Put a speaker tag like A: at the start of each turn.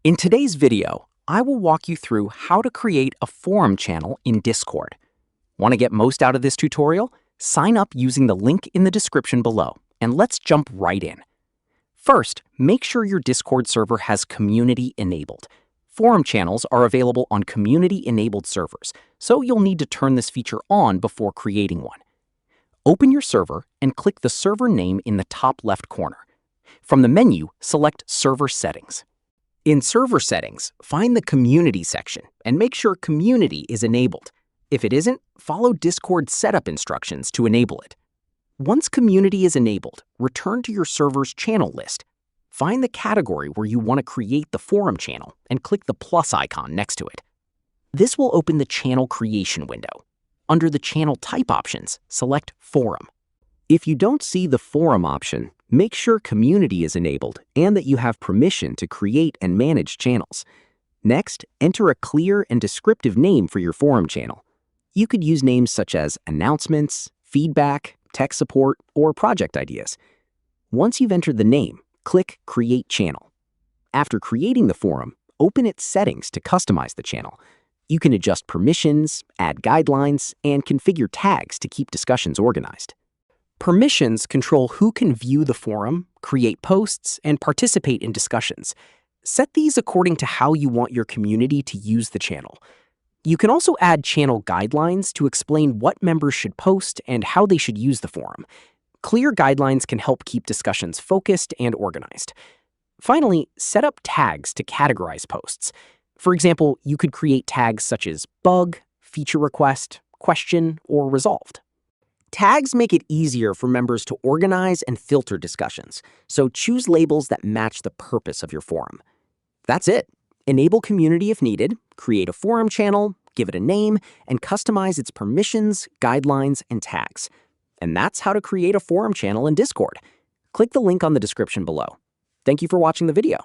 A: In today's video, I will walk you through how to create a forum channel in Discord. Want to get most out of this tutorial? Sign up using the link in the description below, and let's jump right in. First, make sure your Discord server has community enabled. Forum channels are available on community-enabled servers, so you'll need to turn this feature on before creating one. Open your server and click the server name in the top left corner. From the menu, select Server Settings. In Server Settings, find the Community section and make sure Community is enabled. If it isn't, follow Discord setup instructions to enable it. Once Community is enabled, return to your server's channel list. Find the category where you want to create the forum channel and click the plus icon next to it. This will open the channel creation window. Under the channel type options, select Forum. If you don't see the Forum option, make sure Community is enabled and that you have permission to create and manage channels. Next, enter a clear and descriptive name for your forum channel. You could use names such as Announcements, Feedback, Tech Support, or Project Ideas. Once you've entered the name, click Create Channel. After creating the forum, open its settings to customize the channel. You can adjust permissions, add guidelines, and configure tags to keep discussions organized. Permissions control who can view the forum, create posts, and participate in discussions. Set these according to how you want your community to use the channel. You can also add channel guidelines to explain what members should post and how they should use the forum. Clear guidelines can help keep discussions focused and organized. Finally, set up tags to categorize posts. For example, you could create tags such as bug, feature request, question, or resolved. Tags make it easier for members to organize and filter discussions, so choose labels that match the purpose of your forum. That's it. Enable community if needed, create a forum channel, give it a name, and customize its permissions, guidelines, and tags. And that's how to create a forum channel in Discord. Click the link on the description below. Thank you for watching the video.